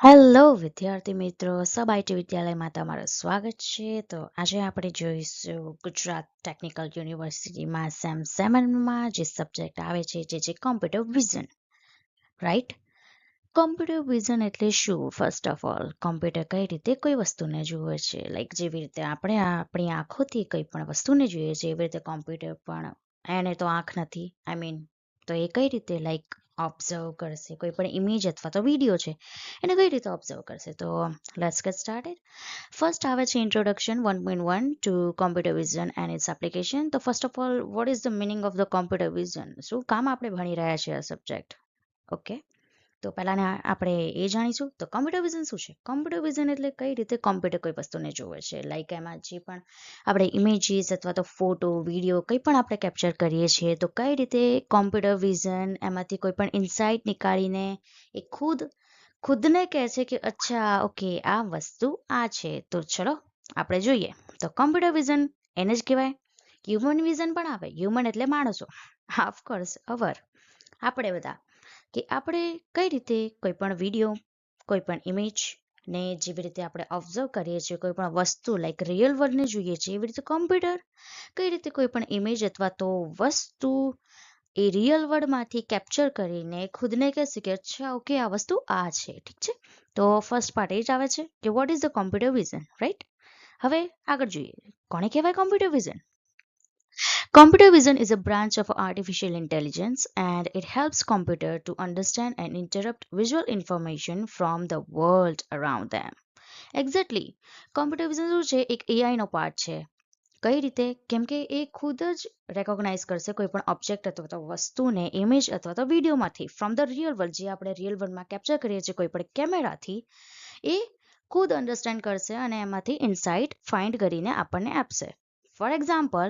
Hello વિદ્યાર્થી મિત્રો, સબ IT વિદ્યાલયમાં તમારું સ્વાગત છે. તો આજે આપણે જોઈશું ગુજરાત ટેકનિકલ યુનિવર્સિટીમાં સેમ 7માં જે સબ્જેક્ટ આવે છે જે છે computer vision. Right? Computer vision એટલે શું? ફર્સ્ટ ઓફ ઓલ, કોમ્પ્યુટર કઈ રીતે કોઈ વસ્તુને જુએ છે, લાઈક જેવી રીતે આપણે આપણી આંખોથી કોઈ પણ વસ્તુને જોઈએ છે એવી રીતે કોમ્પ્યુટર પણ, એને તો આંખ નથી, તો એ કઈ રીતે લાઈક ઓબ્ઝર્વ કરશે કોઈ પણ ઇમેજ અથવા તો વિડીયો છે એને કઈ રીતે ઓબ્ઝર્વ કરશે? તો લેટ્સ ગેટ સ્ટાર્ટેડ. ફર્સ્ટ આવે છે introduction 1.1 to computer vision and its application. તો first of all, what is the meaning of the computer vision? શું કામ આપણે ભણી રહ્યા છીએ આ સબ્જેક્ટ? ઓકે, તો પહેલાને આપણે એ જાણીશું. તો કોમ્પ્યુટર વિઝન શું છે? કોમ્પ્યુટર વિઝન એટલે કઈ રીતે કોમ્પ્યુટર કોઈ વસ્તુને જોવે છે, લાઈક એમાં જે પણ આપણે ઇમેજીસ અથવા તો ફોટો વિડીયો કંઈ પણ આપણે કેપ્ચર કરીએ છીએ તો કઈ રીતે કોમ્પ્યુટર વિઝન એમાંથી કોઈ પણ ઇન્સાઇટ નીકાળીને એ ખુદને કહે છે કે અચ્છા ઓકે આ વસ્તુ આ છે. તો ચલો આપણે જોઈએ. તો કોમ્પ્યુટર વિઝન એને જ કહેવાય. હ્યુમન વિઝન પણ આવે. હ્યુમન એટલે માણસો, ઓફકોર્સ અવર, આપણે બધા, કે આપણે કઈ રીતે કોઈ પણ વિડીયો, કોઈ પણ ઇમેજ ને જેવી રીતે આપણે ઓબ્ઝર્વ કરીએ છીએ કોઈ પણ વસ્તુ લાઈક રિયલ વર્લ્ડને જોઈએ છીએ એવી રીતે કોમ્પ્યુટર કઈ રીતે કોઈ પણ ઇમેજ અથવા તો વસ્તુ એ રિયલ વર્લ્ડમાંથી કેપ્ચર કરીને ખુદને કહેશે કે અચ્છા ઓકે આ વસ્તુ આ છે. ઠીક છે, તો ફર્સ્ટ પાર્ટ એ જ આવે છે કે vote is the computer vision, right? હવે આગળ જોઈએ, કોને કહેવાય computer vision? Computer vision is a branch of artificial intelligence and it helps computer to understand and interpret visual information from the world around them. Exactly. Computer vision શું છે? એક AI નો part છે. કઈ રીતે? કેમ કે એ ખુદ જ રેકોગ્નાઇઝ કરશે કોઈ પણ ઓબ્જેક્ટ અથવા તો વસ્તુને ઇમેજ અથવા તો વિડીયોમાંથી ફ્રોમ ધ રિયલ વર્લ્ડ, જે આપણે રિયલ વર્લ્ડમાં કેપ્ચર કરીએ છીએ કોઈ પણ કેમેરાથી, એ ખુદ અન્ડરસ્ટેન્ડ કરશે અને એમાંથી ઇનસાઇટ ફાઇન્ડ કરીને આપણને આપશે. For example,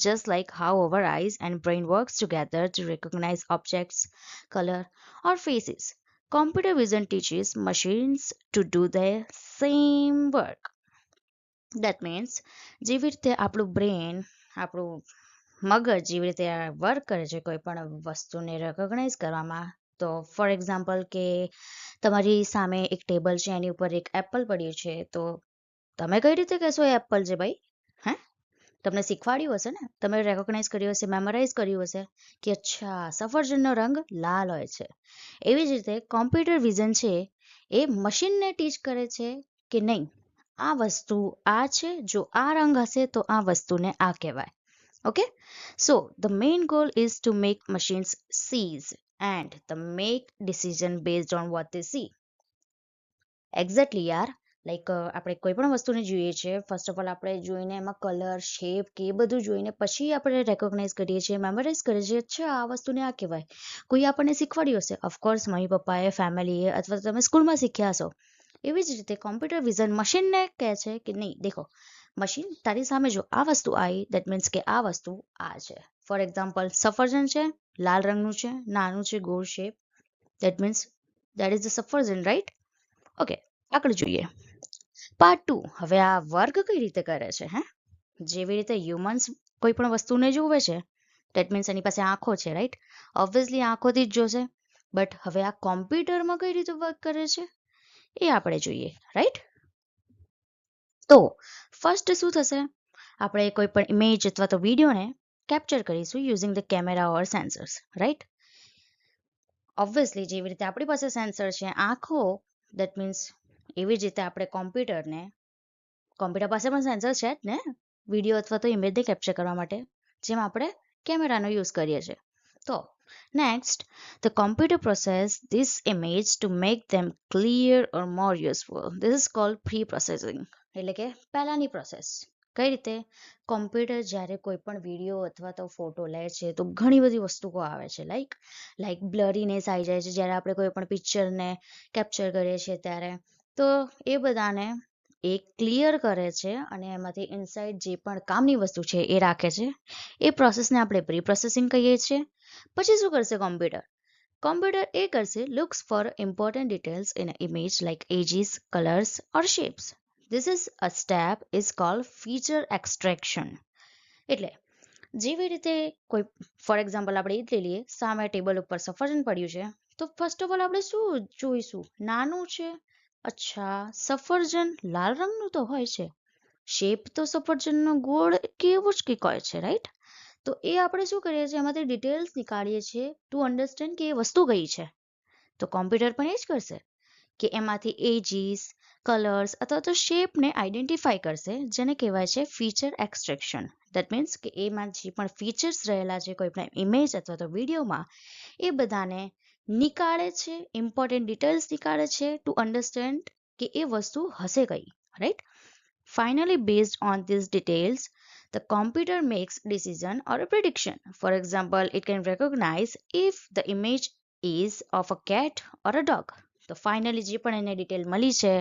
just like how our eyes and brain works together to recognize objects, color, or faces, computer vision teaches machines to do the same work. That means જેવી રીતે આપણું brain, આપણું મગજ જેવી રીતે વર્ક કરે છે કોઈ પણ વસ્તુને રેકોગ્નાઇઝ કરવામાં, તો ફોર એક્ઝામ્પલ કે તમારી સામે એક ટેબલ છે એની ઉપર એક એપલ પડ્યું છે, તો તમે કઈ રીતે કહેશો એ એપલ છે ભાઈ? હે, તમને શીખવાડ્યું હશે ને, તમે રેકોગ્નાઇઝ કર્યું હશે, મેમરાઇઝ કર્યું હશે કે અચ્છા સફરજનનો રંગ લાલ હોય છે. એવી જ રીતે કોમ્પ્યુટર વિઝન છે એ મશીનને ટીચ કરે છે કે નહીં, આ વસ્તુ આ છે, જો આ રંગ હશે તો આ વસ્તુને આ કહેવાય. Okay, so the main goal is to make machines seize and the make decision based on what they see. Exactly યાર, લાઈક આપણે કોઈ પણ વસ્તુને જોઈએ છીએ, ફર્સ્ટ ઓફ ઓલ આપણે જોઈને એમાં કલર શેપ કે એ બધું જોઈને પછી આપણે રેકોગ્નાઇઝ કરીએ છીએ, મેમરાઇઝ કરીએ છીએ, અચ્છા આ વસ્તુને આ કહેવાય. કોઈ આપણને શીખવાડ્યું હશે, ઓફકોર્સ મમ્મી પપ્પાએ, ફેમિલીએ અથવા તો તમે સ્કૂલમાં શીખ્યા હશો. એવી જ રીતે કોમ્પ્યુટર વિઝન મશીનને કહે છે કે નહીં દેખો મશીન તારી સામે જો આ વસ્તુ આવી, દેટ મીન્સ કે આ વસ્તુ આ છે. ફોર એક્ઝામ્પલ સફરજન છે, લાલ રંગનું છે, નાનું છે, ગોળ shape, that means that is the સફરજન, રાઈટ? ઓકે, આગળ જોઈએ. પાર્ટ 2. હવે આ વર્ક કઈ રીતે કરે છે? હે, જેવી રીતે હ્યુમન્સ કોઈ પણ વસ્તુને જોવે છે, દેટ મીન્સ એની પાસે આંખો છે, રાઈટ? ઓબ્વિયસલી આંખોથી જ જોશે, બટ હવે આ કોમ્પ્યુટરમાં કઈ રીતે વર્ક કરે છે એ આપણે જોઈએ, રાઈટ? તો ફર્સ્ટ શું થશે, આપણે કોઈ પણ ઇમેજ અથવા તો વિડીયોને કેપ્ચર કરીશું using the camera or sensors, right? Obviously જેવી રીતે આપણી પાસે સેન્સર છે આંખો, દેટ મીન્સ એવી જ રીતે આપણે કોમ્પ્યુટર પાસે પણ સેન્સર છે જ ને, વિડીયો અથવા તો ઇમેજને કેપ્ચર કરવા માટે, જેમ આપણે કેમેરાનો યુઝ કરીએ છીએ. તો next, the computer process this image to make them clear or more useful. This is called pre-processing. એટલે કે પહેલાની પ્રોસેસ. કઈ રીતે? કોમ્પ્યુટર જ્યારે કોઈ પણ વિડીયો અથવા તો ફોટો લે છે તો ઘણી બધી વસ્તુઓ આવે છે, લાઈક બ્લરીનેસ આવી જાય છે જ્યારે આપણે કોઈ પણ પિક્ચરને કેપ્ચર કરીએ છીએ ત્યારે. તો એ બધાને એ ક્લિયર કરે છે અને એમાંથી ઇનસાઇડ જે પણ કામની વસ્તુ છે એ રાખે છે. એ પ્રોસેસને આપણે પ્રી પ્રોસેસિંગ કહીએ છીએ. પછી શું કરશે કોમ્પ્યુટર? કોમ્પ્યુટર એ કરશે looks for important details in an image like edges, colors or shapes. This is a step is called feature extraction. એટલે જેવી રીતે કોઈ ફોર એક્ઝામ્પલ આપણે એ જ લઈ લઈએ, સામે ટેબલ ઉપર સફરજન પડ્યું છે, તો ફર્સ્ટ ઓફ ઓલ આપણે શું જોઈશું? નાનું છે, અચ્છા, સફરજન લાલ રંગનું તો હોય છે. શેપ તો સફરજનનો ગોળ કે એવું જ કંઈક હોય છે, રાઈટ? તો એ આપણે શું કરીએ છીએ, એમાંથી ડિટેલ્સ નીકાળીએ છીએ ટુ અન્ડરસ્ટેન્ડ કે એ વસ્તુ કઈ છે. તો કોમ્પ્યુટર પણ એ જ કરશે કે એમાંથી એજીસ, કલર્સ અથવા તો શેપને આઈડેન્ટિફાઈ કરશે, જેને કહેવાય છે ફીચર એક્સટ્રેક્શન. દેટ મીન્સ કે એમાં જે પણ ફીચર્સ રહેલા છે કોઈ પણ ઇમેજ અથવા તો વિડીયોમાં, એ બધાને નીકાળે છે, ઇમ્પોર્ટન્ટ ડિટેલ્સ નીકાળે છે ટુ અન્ડરસ્ટેન્ડ કે એ વસ્તુ હશે કઈ, right? Finally, based on these details, the computer makes decision or a prediction. For example, it can recognize if the image is of a cat or a dog. તો finally જે પણ એને detail મળી છે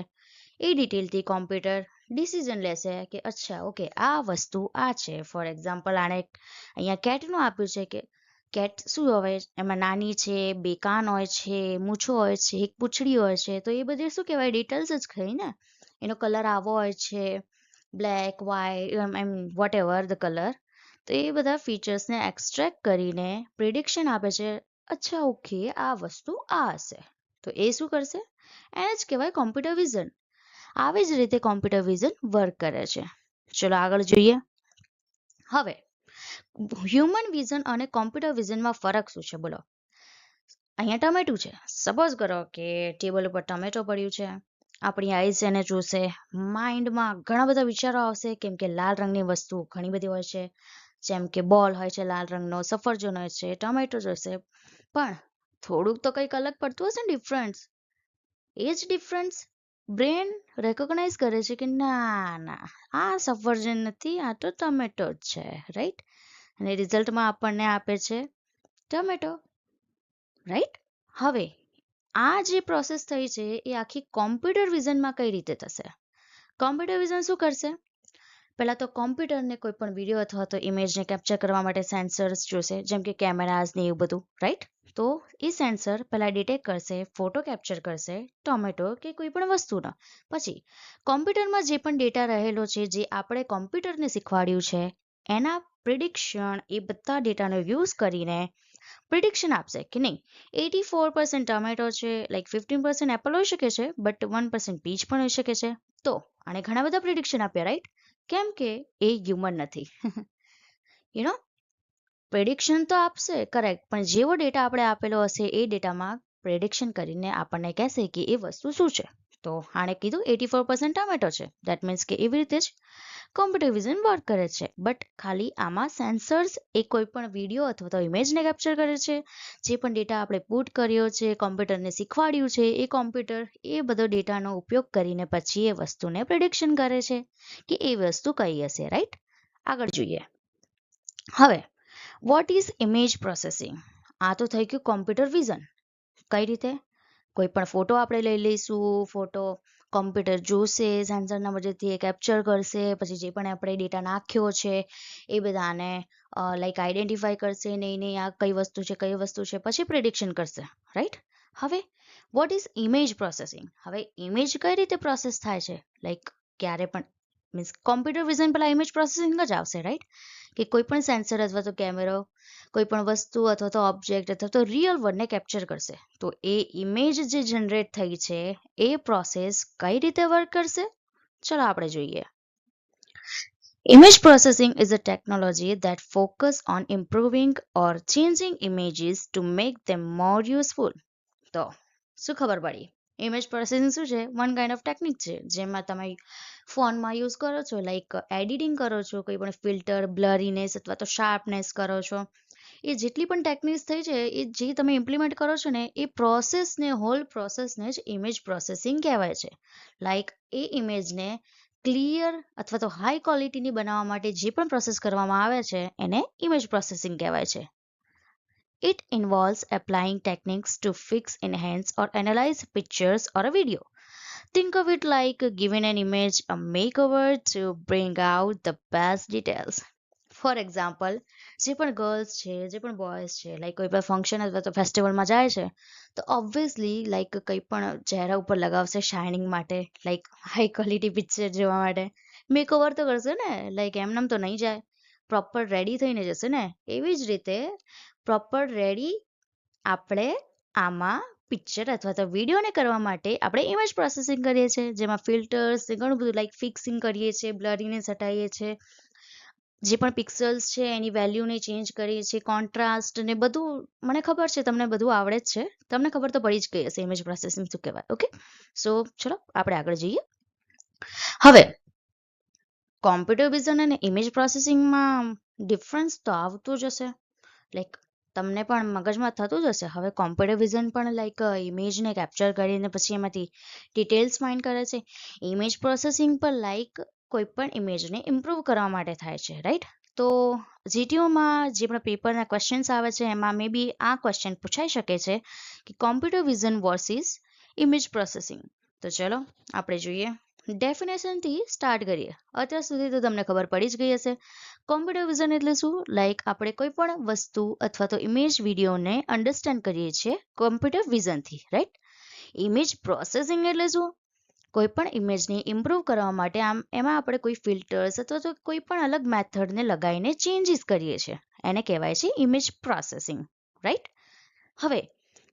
એ ડિટેલથી કોમ્પ્યુટર ડિસિઝન લેશે કે અચ્છા okay આ વસ્તુ આ છે. ફોર એક્ઝામ્પલ આણે અહીંયા કેટનું આપ્યું છે કે કેટ શું હવે એમાં નાની છે, બે કાન હોય છે, મૂછો હોય છે, એક પૂંછડી હોય છે, તો એ બધી શું કહેવાય ડિટેલ્સ જ ખરી ને. એનો કલર આવો હોય છે, બ્લેક વ્હાઇટ એમ વોટ એવર ધ કલર. તો એ બધા ફીચર્સને એક્સટ્રેક્ટ કરીને પ્રિડિક્શન આપે છે, અચ્છા ઓકે આ વસ્તુ આ હશે. તો એ શું કરશે, એને જ કહેવાય કોમ્પ્યુટર વિઝન. આવી જ રીતે કોમ્પ્યુટર વિઝન વર્ક કરે છે. ચલો આગળ જોઈએ. હવે હ્યુમન વિઝન અને કોમ્પ્યુટર વિઝનમાં ફરક શું છે બોલો. અહીંયા ટમેટું છે, સપોઝ કરો કે ટેબલ ઉપર ટમેટો પડ્યું છે, આપણી આઈઝ એને જોશે, માઇન્ડમાં ઘણા બધા વિચારો આવશે, કેમ કે લાલ રંગની વસ્તુ ઘણી બધી હોય છે, જેમ કે બોલ હોય છે લાલ રંગનો, સફરજન હોય છે, ટમેટો જોશે, પણ થોડુંક તો કંઈક અલગ પડતું હશે ને ડિફરન્સ. એ જ ડિફરન્સ બ્રેન રેકોગ્નાઇઝ કરે છે કે ના ના આ સફરજન નથી, આ તો ટમેટો જ છે, રાઈટ? અને રિઝલ્ટમાં આપણને આપે છે ટમેટો, રાઈટ? હવે આ જે પ્રોસેસ થઈ છે એ આખી કોમ્પ્યુટર વિઝનમાં કઈ રીતે થશે. કોમ્પ્યુટર વિઝન શું કરશે, પહેલા તો કોમ્પ્યુટરને કોઈ પણ વિડીયો અથવા તો ઇમેજને કેપ્ચર કરવા માટે સેન્સર્સ જોશે, જેમ કે કેમેરાઝ ને એવું બધું, રાઈટ? તો એ સેન્સર પહેલા ડિટેક્ટ કરશે, ફોટો કેપ્ચર કરશે ટોમેટો કે કોઈ પણ વસ્તુનો. પછી કોમ્પ્યુટરમાં જે પણ ડેટા રહેલો છે, જે આપણે કોમ્પ્યુટરને શીખવાડ્યું છે, એના પ્રિડિક્શન એ બધા ડેટાનો યુઝ કરીને પ્રિડિક્શન આપશે કે નહીં 84% ટમેટો છે, લાઈક 15% એપલ હોઈ શકે છે, બટ 1% પીચ પણ હોઈ શકે છે. તો આને ઘણા બધા પ્રિડિક્શન આપ્યા, રાઈટ? કેમ કે એ હ્યુમન નથી. યુ નો પ્રેડિક્શન તો આપશે કરેક્ટ, પણ જેવો ડેટા આપણે આપેલો હશે એ ડેટામાં પ્રેડિક્શન કરીને આપણને કહેશે કે એ વસ્તુ શું છે. તો આણે કીધું 84% ટમેટો છે, દેટ મીન્સ કે એવી રીતે જ કોમ્પ્યુટર વિઝન વર્ક કરે છે. બટ ખાલી આમાં સેન્સર્સ એ કોઈ પણ વિડીયો અથવા તો ઇમેજને કેપ્ચર કરે છે, જે પણ ડેટા આપણે પુટ કર્યો છે, કોમ્પ્યુટરને શીખવાડ્યું છે, એ કોમ્પ્યુટર એ બધો ડેટાનો ઉપયોગ કરીને પછી એ વસ્તુને પ્રેડિક્શન કરે છે કે એ વસ્તુ કઈ હશે, રાઈટ? આગળ જોઈએ. હવે વોટ ઇઝ ઇમેજ પ્રોસેસિંગ. આ તો થઈ ગયું કોમ્પ્યુટર વિઝન. કઈ રીતે, કોઈ પણ ફોટો આપણે લઈ લઈશું, ફોટો કોમ્પ્યુટર જોશે, સેન્સરના મદદથી એ કેપ્ચર કરશે, પછી જે પણ આપણે ડેટા નાખ્યો છે એ બધાને લાઈક આઈડેન્ટિફાઈ કરશે, નહીં નહીં આ કઈ વસ્તુ છે કઈ વસ્તુ છે, પછી પ્રિડિક્શન કરશે, રાઈટ? હવે વોટ ઇઝ ઇમેજ પ્રોસેસિંગ. હવે ઇમેજ કઈ રીતે પ્રોસેસ થાય છે, લાઈક ક્યારે પણ મીન્સ કોમ્પ્યુટર વિઝન પહેલા ઇમેજ પ્રોસેસિંગ જ આવશે, રાઈટ? કે કોઈ પણ સેન્સર અથવા તો કેમેરો કોઈ પણ વસ્તુ અથવા તો ઓબ્જેક્ટ અથવા તો રિયલ વર્ડને કેપ્ચર કરશે, તો એ ઇમેજ જે જનરેટ થઈ છે એ પ્રોસેસ કઈ રીતે વર્ક કરશે, ચલો આપણે જોઈએ. Image processing is a technology that focuses on improving or changing images to make them more useful. તો શું ખબર પડી, ઇમેજ પ્રોસેસિંગ શું છે, વન કાઇન્ડ ઓફ ટેકનિક છે જેમાં તમે ફોનમાં યુઝ કરો છો, લાઈક એડિટિંગ કરો છો, કોઈ પણ ફિલ્ટર, બ્લરીનેસ અથવા તો શાર્પનેસ કરો છો. એ જેટલી પણ ટેકનિક્સ થઈ છે એ જે તમે ઇમ્પ્લિમેન્ટ કરો છો ને એ પ્રોસેસને હોલ પ્રોસેસને જ ઇમેજ પ્રોસેસિંગ કહેવાય છે. લાઈક એ ઇમેજને ક્લિયર અથવા તો હાઈ ક્વોલિટીની બનાવવા માટે જે પણ પ્રોસેસ કરવામાં આવે છે એને ઇમેજ પ્રોસેસિંગ કહેવાય છે. It involves applying techniques to fix, enhance, or analyze pictures or a video. Think of it like giving an image a makeover to bring out the best details. For example, જે પણ girls છે, જે પણ boys છે, like કોઈ પણ function અથવા તો ફેસ્ટિવલમાં જાય છે, તો ઓબ્વિયસલી લાઈક કંઈ પણ ચહેરા ઉપર લગાવશે શાઇનિંગ માટે, લાઈક હાઈ ક્વોલિટી પિક્ચર જોવા માટે મેકઓવર તો કરશે ને, લાઈક એમનેમ તો નહીં જાય, પ્રોપર રેડી થઈને જશે ને. એવી જ રીતે પ્રોપર રેડી આપણે આમાં પિક્ચર અથવા તો વિડીયોને કરવા માટે આપણે ઇમેજ પ્રોસેસિંગ કરીએ છીએ, જેમાં ફિલ્ટર્સ ઘણું બધું લાઈક ફિક્સિંગ કરીએ છીએ, બ્લરીનેસ હટાવીએ છીએ, જે પણ પિક્સલ્સ છે એની વેલ્યુને ચેન્જ કરીએ છીએ, કોન્ટ્રાસ્ટ ને બધું. મને ખબર છે તમને બધું આવડે જ છે, તમને ખબર તો પડી જ ગઈ હશે ઇમેજ પ્રોસેસિંગ શું કહેવાય. ઓકે, સો ચલો આપણે આગળ જઈએ. હવે કોમ્પ્યુટર વિઝન અને ઇમેજ પ્રોસેસિંગમાં ડિફરન્સ તો આવતું જ હશે, લાઈક તમને પણ મગજમાં થતું જ હશે. હવે કોમ્પ્યુટર વિઝન પણ લાઈક ઇમેજને કેપ્ચર કરીને પછી એમાંથી ડિટેલ્સ ફાઇન્ડ કરે છે. ઇમેજ પ્રોસેસિંગ પર લાઈક કોઈ પણ ઇમેજને ઇમ્પ્રૂવ કરવા માટે થાય છે, રાઈટ? તો જીટીયુમાં જે પણ પેપરના ક્વેશ્ચન્સ આવે છે એમાં મે બી આ ક્વેશ્ચન પૂછાઈ શકે છે કે computer vision versus image processing. તો ચલો આપણે જોઈએ. ડેફિનેશનથી સ્ટાર્ટ કરીએ. અત્યાર સુધી તો તમને ખબર પડી જ ગઈ હશે. કોમ્પ્યુટર વિઝન એટલે શું? લાઈક આપણે કોઈ પણ વસ્તુ અથવા તો ઇમેજ વિડીયોને અન્ડરસ્ટેન્ડ કરીએ છીએ કોમ્પ્યુટર વિઝનથી, રાઈટ? ઇમેજ પ્રોસેસિંગ એટલે શું? કોઈ પણ ઇમેજને ઇમ્પ્રૂવ કરવા માટે એમાં આપણે કોઈ ફિલ્ટર્સ અથવા તો કોઈ પણ અલગ મેથડને લગાવીને ચેન્જીસ કરીએ છીએ, એને કહેવાય છે ઇમેજ પ્રોસેસિંગ, રાઈટ? હવે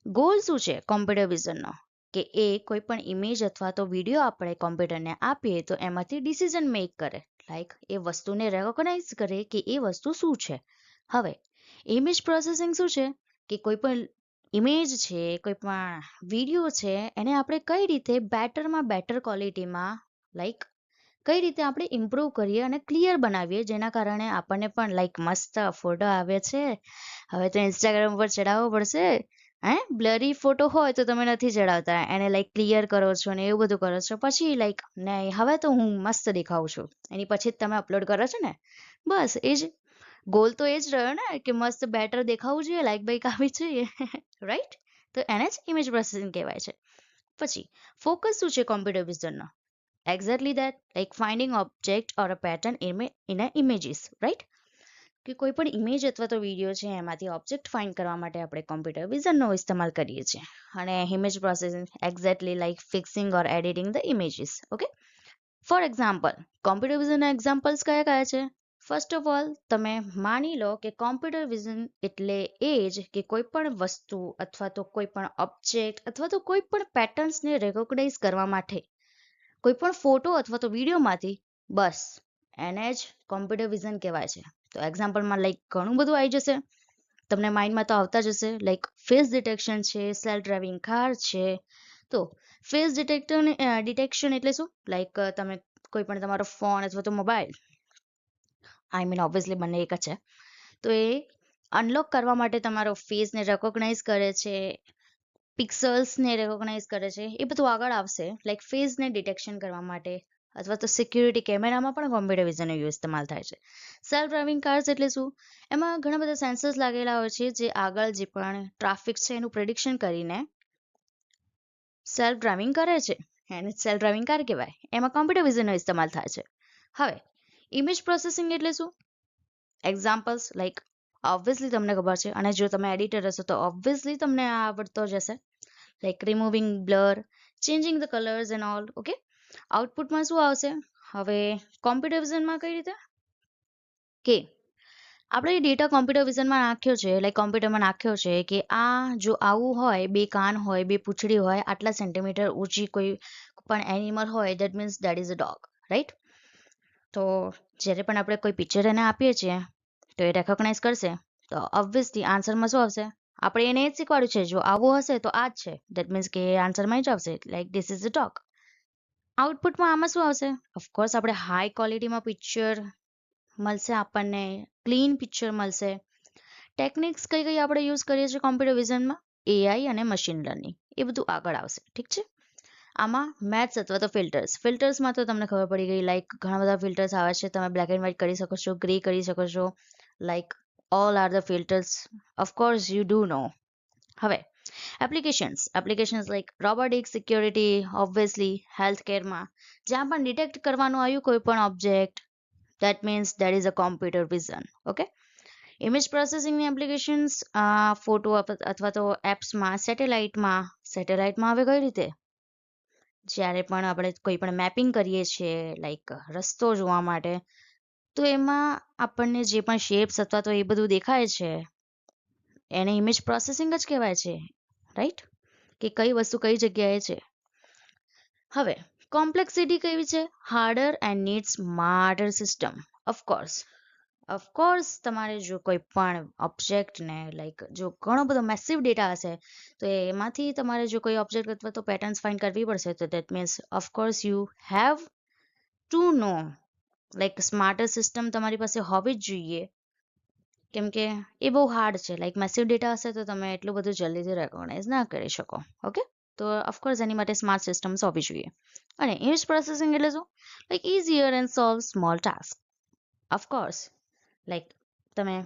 ગોલ શું છે કોમ્પ્યુટર વિઝનનો? કે એ કોઈ પણ ઇમેજ અથવા તો વિડીયો આપણે કોમ્પ્યુટરને આપીએ તો એમાંથી ડિસિઝન મેક કરે, લાઈક એ વસ્તુને રેકોગ્નાઇઝ કરે કે એ વસ્તુ શું છે. હવે ઇમેજ પ્રોસેસિંગ શું છે કે કોઈ પણ ઇમેજ છે, કોઈ પણ વિડીયો છે, એને આપણે કઈ રીતે બેટરમાં બેટર ક્વોલિટીમાં લાઈક કઈ રીતે આપણે ઇમ્પ્રૂવ કરીએ અને ક્લિયર બનાવીએ, જેના કારણે આપણને પણ લાઈક મસ્ત ફોટો આવે છે. હવે તો ઇન્સ્ટાગ્રામ પર ચડાવવો પડશે. બ્લરી ફોટો હોય તો તમે નથી ચડાવતા, એને લાઈક ક્લિયર કરો છો ને એવું બધું કરો છો, પછી લાઈક નહીં હવે તો હું મસ્ત દેખાઉં છું એની પછી જ તમે અપલોડ કરો છો ને. બસ એ જ ગોલ તો એ જ રહ્યો ને કે મસ્ત બેટર દેખાવું જોઈએ, લાઈક બાઈક આવી જોઈએ, રાઈટ? તો એને જ ઇમેજ પ્રોસેસિંગ કહેવાય છે. પછી ફોકસ શું છે કોમ્પ્યુટર વિઝનનો? Exactly that, like finding object or a pattern in a images, right? કે કોઈ પણ ઇમેજ અથવા તો વિડીયો છે એમાંથી ઓબ્જેક્ટ ફાઇન્ડ કરવા માટે આપણે કોમ્પ્યુટર વિઝનનો ઇસ્તેમાલ કરીએ છીએ. અને image processing exactly like fixing or editing the images. Okay, for example computer વિઝનના એક્ઝામ્પલ્સ કયા કયા છે? ફર્સ્ટ ઓફ ઓલ તમે માની લો કે કોમ્પ્યુટર વિઝન એટલે એ જ કે કોઈ પણ વસ્તુ અથવા તો કોઈ પણ ઓબ્જેક્ટ અથવા તો કોઈ પણ પેટર્ન્સને રેકોગ્નાઇઝ કરવા માટે કોઈ પણ ફોટો અથવા તો વિડીયોમાંથી, બસ એને જ કોમ્પ્યુટર વિઝન કહેવાય છે. તો એક્ઝામ્પલમાં લાઈક ઘણું બધું આવી જશે, તમને માઇન્ડમાં તો આવતા જ હશે, લાઈક ફેસ ડિટેક્શન છે, સેલ્ફ ડ્રાઇવિંગ કાર છે. તો ફેસ ડિટેક્શન એટલે શું? લાઈક તમે કોઈ પણ તમારો ફોન અથવા તો મોબાઈલ, આઈ મીન ઓબ્વિયસલી બંને એક જ છે, તો એ અનલોક કરવા માટે તમારો ફેસને રેકોગ્નાઇઝ કરે છે, પિક્સલ્સને રેકોગ્નાઇઝ કરે છે, એ બધું આગળ આવશે લાઈક ફેસને ડિટેક્શન કરવા માટે. અથવા તો સિક્યુરિટી કેમેરામાં પણ કોમ્પ્યુટર વિઝનનો ઇસ્તેમાલ થાય છે. સેલ્ફ ડ્રાઇવિંગ કાર્સ એટલે શું? એમાં ઘણા બધા સેન્સર્સ લાગેલા હોય છે જે આગળ જે પણ ટ્રાફિક છે એનું પ્રેડિક્શન કરીને સેલ્ફ ડ્રાઇવિંગ કરે છે, એને સેલ્ફ ડ્રાઇવિંગ કાર કહેવાય. એમાં કોમ્પ્યુટર વિઝનનો ઇસ્તેમાલ થાય છે. હવે ઇમેજ પ્રોસેસિંગ એટલે શું? એક્ઝામ્પલ્સ લાઈક ઓબ્વિયસલી તમને ખબર છે, અને જો તમે એડિટર હશો તો ઓબ્વિયસલી તમને આ આવડતો જ હશે, like removing blur, changing the colours and all. Okay, આઉટપુટમાં શું આવશે? હવે કોમ્પ્યુટર વિઝનમાં કઈ રીતે કે આપણે ડેટા કોમ્પ્યુટર વિઝનમાં નાખ્યો છે, લાઈક કોમ્પ્યુટરમાં નાખ્યો છે કે આ જો આવું હોય, બે કાન હોય, બે પૂંછડી હોય, આટલા સેન્ટીમીટર ઊંચી કોઈ પણ એનિમલ હોય, that means that is a dog, right? તો જ્યારે પણ આપણે કોઈ પિક્ચર એને આપીએ છીએ તો એ રેકોગ્નાઇઝ કરશે, તો ઓબ્વિયસલી આન્સરમાં શું આવશે? આપણે એને એ જ શીખવાડ્યું છે, જો આવું હશે તો આ જ છે, દેટ મીન્સ કે આન્સરમાં જ આવશે, like this is a dog. આઉટપુટમાં આમાં શું આવશે? ઓફકોર્સ આપણે હાઈ ક્વોલિટીમાં પિક્ચર મળશે, આપણને ક્લીન પિક્ચર મળશે. ટેકનિક્સ કઈ કઈ આપણે યુઝ કરીએ છીએ કોમ્પ્યુટર વિઝનમાં? એઆઈ અને મશીન લર્નિંગ, એ બધું આગળ આવશે, ઠીક છે? આમાં મેથ્સ અથવા તો ફિલ્ટર્સમાં તો તમને ખબર પડી ગઈ, લાઈક ઘણા બધા ફિલ્ટર્સ આવે છે, તમે બ્લેક એન્ડ વ્હાઇટ કરી શકો છો, ગ્રે કરી શકો છો, like all are the filters, of course you do know. હવે applications like robotics, security, obviously health કેરમાં જ્યાં પણ ડિટેક્ટ કરવાનું આવ્યું કોઈ પણ object, that means that is a computer vision. Okay, image પ્રોસેસિંગની એપ્લિકેશન્સ ફોટો અથવા તો એપ્સમાં, સેટેલાઇટમાં હવે કઈ રીતે જ્યારે પણ આપણે કોઈ પણ મેપિંગ કરીએ છીએ, લાઈક રસ્તો જોવા માટે, તો એમાં આપણને જે પણ શેપ્સ અથવા તો એ બધું દેખાય છે એને ઇમેજ પ્રોસેસિંગ જ કહેવાય છે, રાઈટ? કે કઈ વસ્તુ કઈ જગ્યાએ છે. હવે કોમ્પ્લેક્સિટી કેવી છે? Harder and need smarter system. Of course તમારે જો કોઈ પણ ઓબ્જેક્ટને જો ઘણો બધો મેસિવ ડેટા હશે તો એમાંથી તમારે જો કોઈ ઓબ્જેક્ટ અથવા તો પેટર્ન્સ ફાઇન્ડ કરવી પડશે તો that means of course you have to know smarter system તમારી પાસે હોવી જ જોઈએ, કેમ કે એ બહુ હાર્ડ છે. મેસિવ ડેટા હશે તો તમે એટલું બધું જલ્દીથી રેકોગ્નાઇઝ ના કરી શકો. ઓકે, તો ઓફકોર્સ એની માટે સ્માર્ટ સિસ્ટમ્સ હોવી જોઈએ. અને ઇમેજ પ્રોસેસિંગ એટલે શું? Easier and solve small task. Of course તમે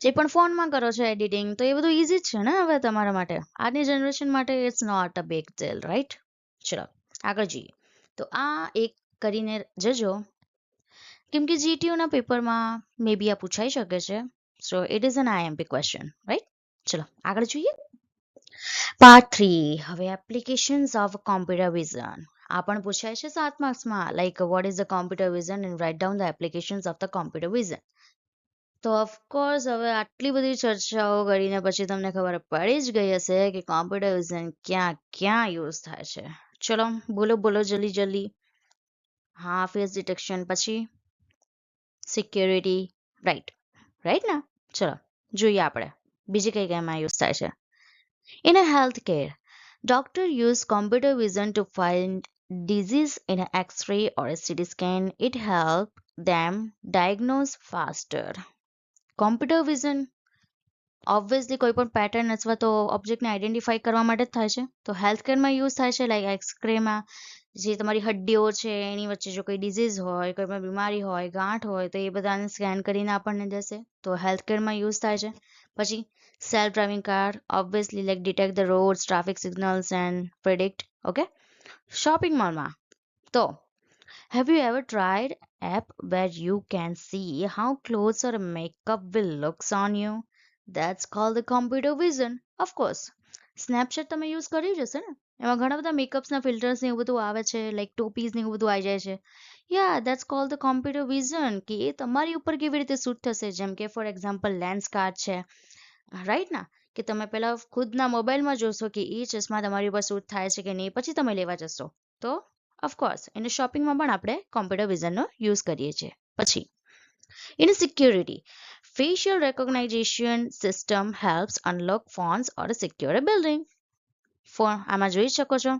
જે પણ ફોનમાં કરો છો એડિટિંગ, તો એ બધું ઇઝી જ છે ને હવે તમારા માટે. આજની જનરેશન માટે it's not a big deal, right? ચલો આગળ જઈએ. તો આ એક કરીને જજો, કેમ કે જીટીયુના પેપરમાં મે બી આ પૂછાઈ શકે છે. So it is an IMP question, right? ચલો આગળ જોઈએ. પાર્ટ 3. હવે એપ્લિકેશન્સ ઓફ કોમ્પ્યુટર વિઝન. આ પણ પૂછાય છે 7 માર્ક્સમાં. What is the computer vision and write down the applications of the computer vision. તો ઓફકોર્સ હવે આટલી બધી ચર્ચાઓ કરીને પછી તમને ખબર પડી જ ગઈ હશે કે કોમ્પ્યુટર વિઝન ક્યાં ક્યાં યુઝ થાય છે. ચલો બોલો જલ્દી. હા, ફેસ ડિટેક્શન, પછી સિક્યોરિટી, રાઈટ ને? ચલો જોઈએ આપણે બીજી કઈ એમાં યુઝ થાય છે. In a healthcare, doctor use computer vision to find disease in an X-ray or a CT scan. It help them diagnose faster. Computer vision obviously કોઈ પણ પેટર્ન અથવા તો ઓબ્જેક્ટને આઈડેન્ટિફાઈ કરવા માટે જ થાય છે. તો હેલ્થકેરમાં યુઝ થાય છે. એક્સરેમાં જે તમારી હડ્ડીઓ છે એની વચ્ચે જો કોઈ ડિઝીઝ હોય, કોઈ પણ બીમારી હોય, ગાંઠ હોય, તો એ બધાને સ્કેન કરીને આપણને દેશે. તો હેલ્થકેરમાં યુઝ થાય છે. પછી self driving car, obviously detect the rods, traffic signals and predict. Okay, shopping મોલમાં તો have you ever tried app where you can see how clothes or makeup will looks on you? That's called the computer vision. Of course, Snapchat તમે use કર્યું જ હશે ને? એમાં ઘણા બધા મેકઅપ્સના ફિલ્ટર્સ ને એવું બધું આવે છે, ટોપીઝ ને એવું બધું આવી જાય છે. Yeah that's called the computer vision, કે એ તમારી ઉપર કેવી રીતે શૂટ થશે. જેમ કે ફોર એક્ઝામ્પલ લેન્સ કાર્ડ છે, રાઈટ ના? કે તમે પહેલા ખુદના મોબાઈલમાં જોશો કે એ ચશ્મા તમારી ઉપર શૂટ થાય છે કે નહીં, પછી તમે લેવા જશો. તો ઓફકોર્સ એને શોપિંગમાં પણ આપણે કોમ્પ્યુટર વિઝનનો યુઝ કરીએ છીએ. પછી in security, facial recognition system helps unlock phones or secure a building. આમાં જોઈ શકો છો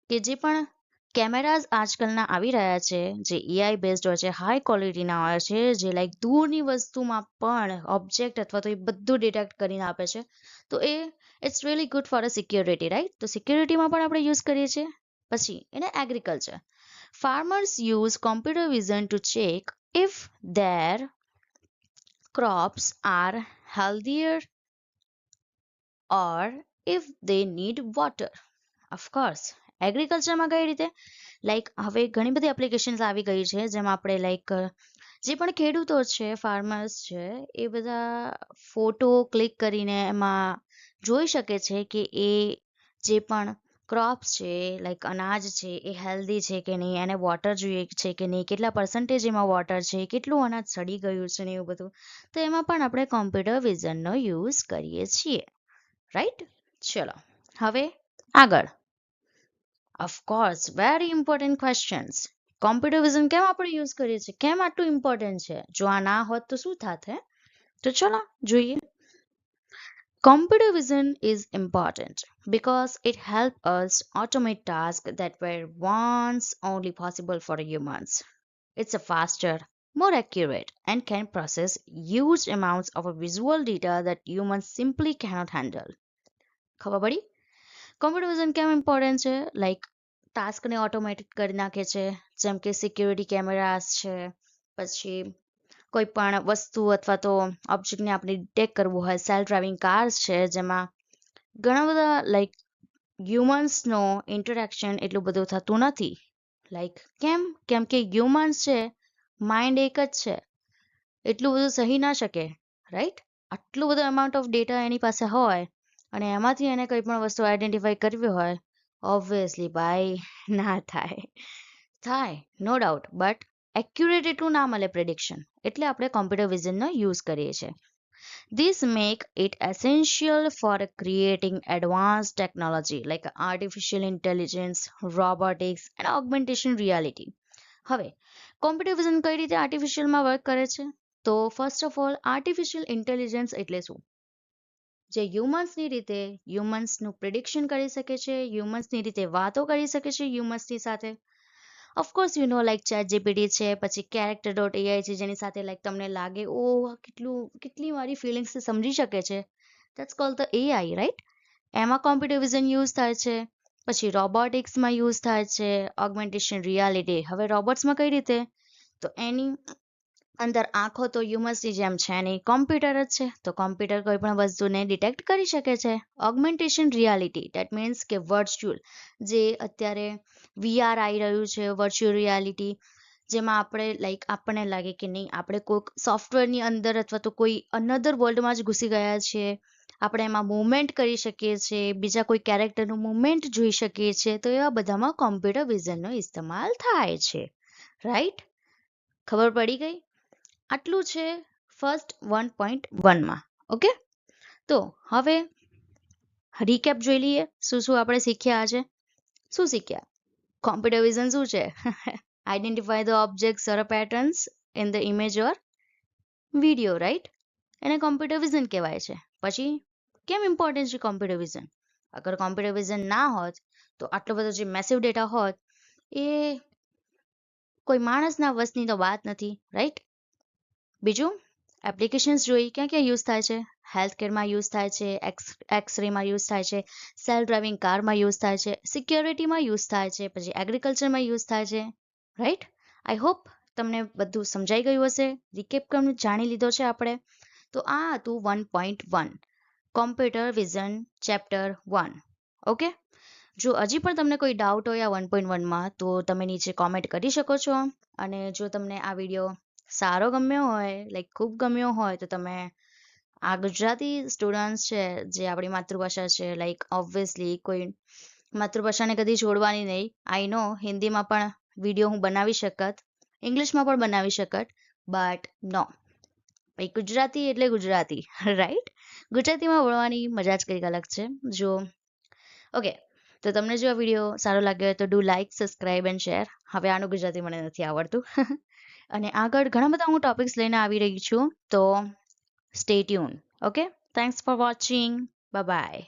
કે જે પણ કેમેરાઝ આજકાલના આવી રહ્યા છે, જે એઆઈ બેઝડ હોય છે, હાઈ ક્વોલિટીના હોય છે, જે દૂરની વસ્તુમાં પણ ઓબ્જેક્ટ અથવા તો એ બધું ડિટેક્ટ કરીને આપે છે. તો એ it's really good for a security, right? તો સિક્યોરિટીમાં પણ આપણે યુઝ કરીએ છીએ. પછી એને agriculture, farmers use computer vision to check if their crops are healthier or if they need water. Of course, એગ્રીકલ્ચરમાં કઈ રીતે? હવે ઘણી બધી એપ્લિકેશન્સ આવી ગઈ છે, જેમાં આપણે જે પણ ખેડૂતો છે, ફાર્મર્સ છે, એ બધા ફોટો ક્લિક કરીને એમાં જોઈ શકે છે કે એ જે પણ ક્રોપ્સ છે, અનાજ છે, એ હેલ્ધી છે કે નહીં, એને વોટર જોઈએ છે કે નહીં, કેટલા પર્સન્ટેજ એમાં વોટર છે, કેટલું અનાજ સડી ગયું છે ને એવું બધું. તો એમાં પણ આપણે કોમ્પ્યુટર વિઝનનો યુઝ કરીએ છીએ, રાઈટ? ચલો હવે આગળ. Of course very important questions. Computer vision કેમ આપણે યુઝ કરીએ છીએ? કેમ આટલું ઇમ્પોર્ટન્ટ છે? જો આ ના હોત તો શું થાત? તો ચલો જોઈએ. Computer vision is important because it helps us automate tasks that were once only possible for humans. It's a faster, more accurate, and can process huge amounts of visual data that humans simply cannot handle. ખબર પડી? Computer vision કેમ important છે? ટાસ્કને automatic કરી નાખે છે, જેમ કે સિક્યોરિટી કેમેરાસ છે, પછી કોઈ પણ વસ્તુ અથવા તો ઓબ્જેક્ટને આપણે ડિટેક્ટ કરવું હોય, સેલ્ફ ડ્રાઇવિંગ કાર્સ છે, જેમાં ઘણા બધા હ્યુમન્સનો ઇન્ટરેક્શન એટલું બધું થતું નથી. કેમ કે હ્યુમન્સ છે, માઇન્ડ એક જ છે, એટલું બધું સહી ના શકે, રાઈટ? આટલું બધું અમાઉન્ટ ઓફ ડેટા એની પાસે હોય અને એમાંથી એને કોઈ પણ વસ્તુ આઈડેન્ટિફાઈ કરવી હોય, ઓબ્વિયસલી ભાઈ ના થાય નો ડાઉટ, બટ એક્યુરેટ એટલું ના મળે પ્રેડિક્શન. એટલે આપણે કોમ્પ્યુટર વિઝનનો યુઝ કરીએ છીએ. This make it essential for creating advanced technology like artificial intelligence, robotics and augmentation reality. હવે કોમ્પ્યુટર વિઝન કઈ રીતે આર્ટિફિશિયલમાં વર્ક કરે છે? તો first of all artificial intelligence એટલે શું? જે હ્યુમન્સની રીતે હ્યુમન્સનું પ્રિડિક્શન કરી શકે છે, હ્યુમન્સની રીતે વાતો કરી શકે છે હ્યુમન્સની સાથે. Of course you know like chat GPT છે, પછી કેરેક્ટર ડોટ એઆઈ છે, જેની સાથે લાઈક તમને લાગે ઓ કેટલી મારી ફિલિંગ્સ સમજી શકે છે. That's called the AI, right? એમાં કોમ્પ્યુટર વિઝન યુઝ થાય છે. પછી રોબોટિક્સમાં યુઝ થાય છે, ઓગમેન્ટેશન રિયાલિટી. હવે રોબોટ્સમાં કઈ રીતે? તો એની અંદર આંખો તો હ્યુમન્સની જેમ છે નહીં, કોમ્પ્યુટર જ છે, તો કોમ્પ્યુટર કોઈ પણ વસ્તુને ડિટેક્ટ કરી શકે છે. ઓગમેન્ટેશન રિયાલિટી દેટ મીન્સ કે વર્ચ્યુઅલ, જે અત્યારે વીઆર આવી રહ્યું છે, વર્ચ્યુઅલ રિયાલિટી, જેમાં આપણે લાઈક આપણને લાગે કે નહીં આપણે કોઈક સોફ્ટવેરની અંદર અથવા તો કોઈ અનધર વર્લ્ડમાં જ ઘૂસી ગયા છીએ. આપણે એમાં મૂવમેન્ટ કરી શકીએ છીએ, બીજા કોઈ કેરેક્ટરનું મૂવમેન્ટ જોઈ શકીએ છીએ, તો એવા બધામાં કોમ્પ્યુટર વિઝનનો ઇસ્તેમાલ થાય છે, રાઈટ? ખબર પડી ગઈ? આટલું છે ફર્સ્ટ 1.1માં. ઓકે, તો હવે રીકેપ જોઈ લઈએ શું શું આપણે શીખ્યા આજે. શું શીખ્યા? કોમ્પ્યુટર વિઝન શું છે? Identify the objects or patterns in the image or video, right? એને કોમ્પ્યુટર વિઝન કહેવાય છે. પછી કેમ ઇમ્પોર્ટન્ટ છે કોમ્પ્યુટર વિઝન? અગર કોમ્પ્યુટર વિઝન ના હોત તો આટલો બધો જે મેસિવ ડેટા હોત એ કોઈ માણસના વસની તો વાત નથી, રાઈટ? બીજું એપ્લિકેશન્સ જોઈ ક્યાં ક્યાં યુઝ થાય છે. હેલ્થ કેરમાં યુઝ થાય છે, એક્સરેમાં યુઝ થાય છે, સેલ્ફ ડ્રાઇવિંગ કારમાં યુઝ થાય છે, સિક્યોરિટીમાં યુઝ થાય છે, પછી એગ્રીકલ્ચરમાં યુઝ થાય છે, રાઈટ? આઈ હોપ તમને બધું સમજાઈ ગયું હશે. રિકેપ જાણી લીધો છે આપણે. તો આ હતું 1.1 કોમ્પ્યુટર વિઝન ચેપ્ટર 1. ઓકે, જો હજી પણ તમને કોઈ ડાઉટ હોય આ 1.1માં તો તમે નીચે કોમેન્ટ કરી શકો છો. અને જો તમને આ વિડીયો સારો ગમ્યો હોય, લાઈક ખૂબ ગમ્યો હોય, તો તમે આ ગુજરાતી સ્ટુડન્ટ્સ છે જે આપણી માતૃભાષા છે, લાઈક ઓબ્વિયસલી કોઈ માતૃભાષાને કદી છોડવાની નહીં. આઈ નો હિન્દીમાં પણ વિડીયો હું બનાવી શકત, ઇંગ્લિશમાં પણ બનાવી શકત, બટ નો, ભાઈ ગુજરાતી એટલે ગુજરાતી, રાઈટ? ગુજરાતીમાં બોલવાની મજા જ કંઈક અલગ છે. જો ઓકે, તો તમને જો આ વિડીયો સારો લાગ્યો હોય તો do like, subscribe and share. હવે આનું ગુજરાતી મને નથી આવડતું. અને આગળ ઘણા બધા હું ટોપિક્સ લઈને આવી રહી છું, તો stay tune. Okay, thanks for watching. Bye bye.